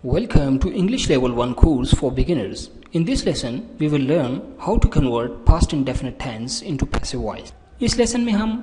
Welcome to English Level 1 course for beginners. In this lesson, we will learn how to convert past indefinite tense into passive voice. इस lesson में हम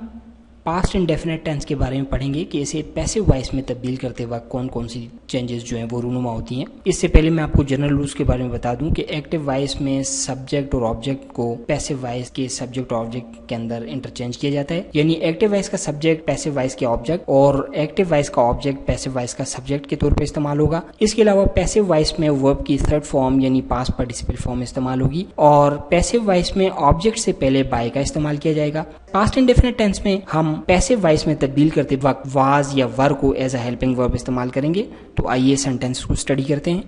past indefinite tense के बारे में पढ़ेंगे कि इसे पैसिव वॉइस में तब्दील करते वक्त कौन कौन सी चेंजेस जो हैं वो रूनुमा होती हैं। इससे पहले मैं आपको जनरल रूल्स के बारे में बता दूं कि एक्टिव वॉइस में सब्जेक्ट और ऑब्जेक्ट को पैसिव वॉइस के सब्जेक्ट और ऑब्जेक्ट के अंदर इंटरचेंज किया जाता है, यानी एक्टिव वॉइस का सब्जेक्ट पैसिव वॉइस के ऑब्जेक्ट और एक्टिव वॉइस का ऑब्जेक्ट पैसिव वॉइस का सब्जेक्ट के तौर पर इस्तेमाल होगा। इसके अलावा पैसिव वॉइस में वर्ब की थर्ड फॉर्म यानी पास्ट पार्टिसिपल फॉर्म इस्तेमाल होगी और पैसिव वॉइस में ऑब्जेक्ट से पहले बाय का इस्तेमाल किया जाएगा। पास्ट इंडेफिनिट टेंस में हम पैसिव वॉइस में तब्दील करते वक्त वाज या वर को एज अ हेल्पिंग वर्ब इस्तेमाल करेंगे। तो आइए सेंटेंस को स्टडी करते हैं।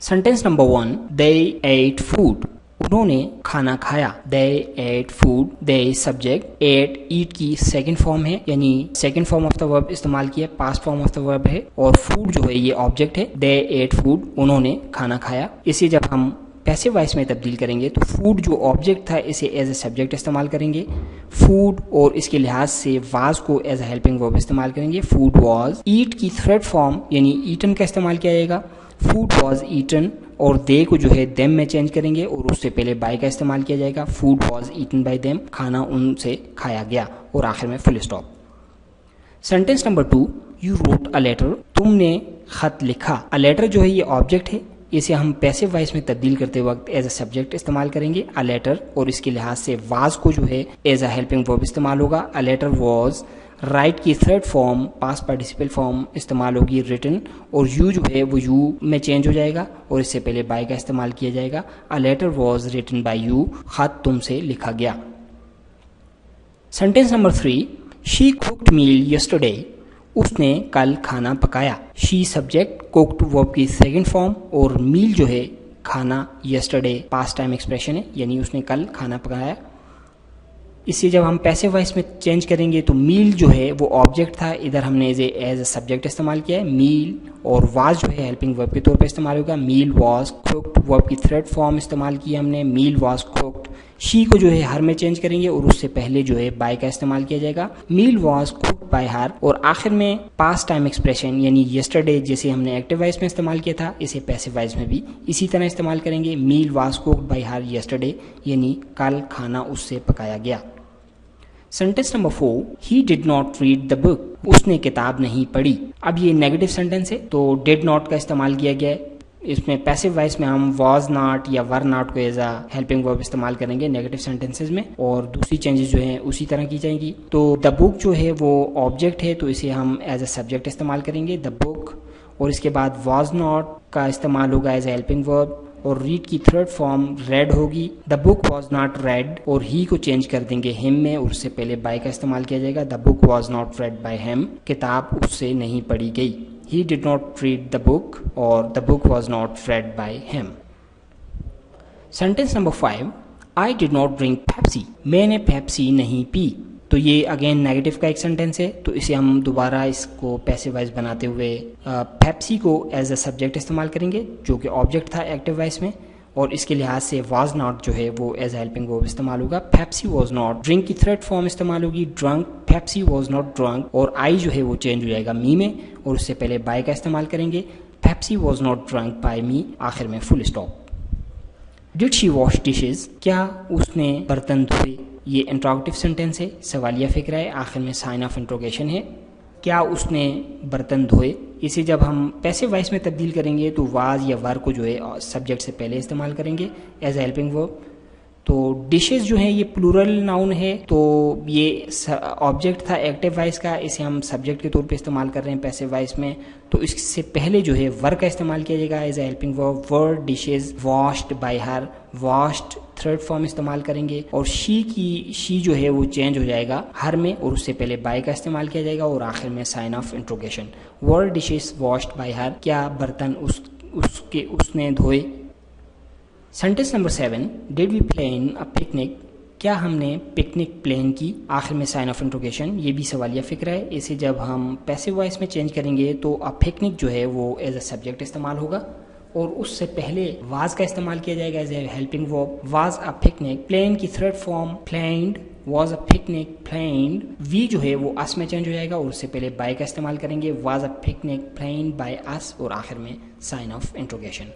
सेंटेंस नंबर 1, दे एट फूड, उन्होंने खाना खाया। दे एट फूड, दे सब्जेक्ट, एट ईट की सेकंड फॉर्म है, यानी second form of the verb इस्तेमाल किया, past form of the verb है और फूड जो है ये ऑब्जेक्ट है। दे एट फूड, उन्होंने खाना खाया। इसे जब हम पैसिव वॉइस में तब्दील करेंगे तो फूड जो ऑब्जेक्ट था इसे एज ए सब्जेक्ट इस्तेमाल करेंगे। फूड और इसके लिहाज से वाज को एज ए हेल्पिंग वर्ब इस्तेमाल करेंगे। Food was. ईट की थर्ड फॉर्म यानी ईटन का इस्तेमाल किया जाएगा। फूड वाज ईटन और दे को जो है देम में चेंज करेंगे और उससे पहले बाय का इस्तेमाल किया जाएगा। Food was eaten by them, खाना उनसे खाया गया और आखिर में full stop. Sentence number 2, you wrote a letter, तुमने खत लिखा। अ लेटर जो है ये ऑब्जेक्ट है, इसे हम पैसिव वॉइस में तब्दील करते वक्त एज अ सब्जेक्ट इस्तेमाल करेंगे अ लेटर और इसके लिहाज से वाज को जो है एज अ हेल्पिंग वर्ब इस्तेमाल होगा। A letter was. राइट की third form past participle form इस्तेमाल होगी रिटन और यू जो है वो यू में चेंज हो जाएगा और इससे पहले बाय का इस्तेमाल किया जाएगा। A letter was written by you, खत तुमसे लिखा गया। Sentence number 3, she cooked meal yesterday, उसने कल खाना पकाया। शी सब्जेक्ट, कुक्ड वर्ब की सेकंड फॉर्म और मील जो है खाना, यस्टरडे पास्ट टाइम एक्सप्रेशन है, यानी उसने कल खाना पकाया। इसे जब हम पैसिव वॉइस में चेंज करेंगे तो मील जो है वो ऑब्जेक्ट था, इधर हमने एज ए सब्जेक्ट इस्तेमाल किया है मील और वाज जो है हेल्पिंग वर्ब के तौर पे इस्तेमाल होगा। मील वाज कुक्ड, वर्ब की थर्ड फॉर्म इस्तेमाल की हमने, मील वाज कुक्ड। शी को जो है हर में चेंज करेंगे और उससे पहले जो है बाय का इस्तेमाल किया जाएगा। मील वाज कुक्ड बाय हर और आखिर में पास्ट टाइम एक्सप्रेशन यानी यस्टरडे जैसे हमने एक्टिव वॉइस में इस्तेमाल किया था इसे पैसिव वॉइस में भी इसी तरह इस्तेमाल करेंगे। Meal was cooked by her yesterday, यानी कल खाना उससे पकाया गया। Sentence number 4, he did not read the book, उसने किताब नहीं पढ़ी। अब ये नेगेटिव सेंटेंस है तो डिड नॉट का इस्तेमाल किया गया है। इसमें पैसिव वॉइस में हम वाज नॉट या वर नॉट को एज अ हेल्पिंग वर्ब इस्तेमाल करेंगे नेगेटिव सेंटेंसेस में और दूसरी चेंजेस जो हैं उसी तरह की जाएंगी। तो द बुक जो है वो ऑब्जेक्ट है तो इसे हम एज अ सब्जेक्ट इस्तेमाल करेंगे द बुक और इसके बाद वाज नॉट का इस्तेमाल होगा एज ए हेल्पिंग वर्ब और रीड की थर्ड फॉर्म रेड होगी। The book was not red और ही को चेंज कर देंगे हिम में और उससे पहले बाय का इस्तेमाल किया जाएगा। The book was not read by him, किताब उससे नहीं पढ़ी गई। He did not read the book और the book was not read by him. Sentence number 5, I did not drink Pepsi, मैंने पेप्सी नहीं पी। तो ये अगेन नेगेटिव का एक सेंटेंस है तो इसे हम दोबारा इसको पैसिव वॉइस बनाते हुए पेप्सी को एज अ सब्जेक्ट इस्तेमाल करेंगे जो कि ऑब्जेक्ट था एक्टिव वॉइस में और इसके लिहाज से वाज नॉट जो है वो एज हेल्पिंग वर्ब इस्तेमाल होगा। Pepsi was not. ड्रिंक की थर्ड फॉर्म इस्तेमाल होगी drunk, Pepsi was not drunk और आई जो है वो चेंज हो जाएगा मी में और उससे पहले बाय का इस्तेमाल करेंगे। Pepsi was not drunk by me, आखिर में full stop. Did she wash dishes, क्या उसने बर्तन धोए। ये इंट्रोगेटिव सेंटेंस है, सवालिया फिक्रा है, आखिर में साइन ऑफ इंट्रोगेशन है। क्या उसने बर्तन धोए। इसे जब हम पैसिव वॉइस में तब्दील करेंगे तो वाज या वर को जो है सब्जेक्ट से पहले इस्तेमाल करेंगे एज हेल्पिंग वर्ब। तो डिशेस जो है ये प्लूरल नाउन है तो ये ऑब्जेक्ट था एक्टिव वॉइस का, इसे हम सब्जेक्ट के तौर पे इस्तेमाल कर रहे हैं पैसिव वॉइस में तो इससे पहले जो है वर का इस्तेमाल किया जाएगा as a helping verb. Were dishes washed by her, washed third form इस्तेमाल करेंगे और शी जो है वो चेंज हो जाएगा हर में और उससे पहले बाय का इस्तेमाल किया जाएगा और आखिर में sign of interrogation. Were dishes washed by her, क्या बर्तन उसने धोए। Sentence number 7, did we plan a picnic, क्या हमने पिकनिक प्लान की। आखिर में साइन ऑफ इंट्रोगेशन, ये भी सवालिया फिक्र है। इसे जब हम पैसिव वॉइस में चेंज करेंगे तो अ पिकनिक जो है वो एज अ सब्जेक्ट इस्तेमाल होगा और उससे पहले वाज का इस्तेमाल किया जाएगा as a helping verb. Was a picnic. Plan की third form planned was a picnic planned, we जो है वो अस में चेंज हो जाएगा और उससे पहले बाय का इस्तेमाल करेंगे। Was a picnic planned by us और आखिर में साइन ऑफ इंट्रोगेशन।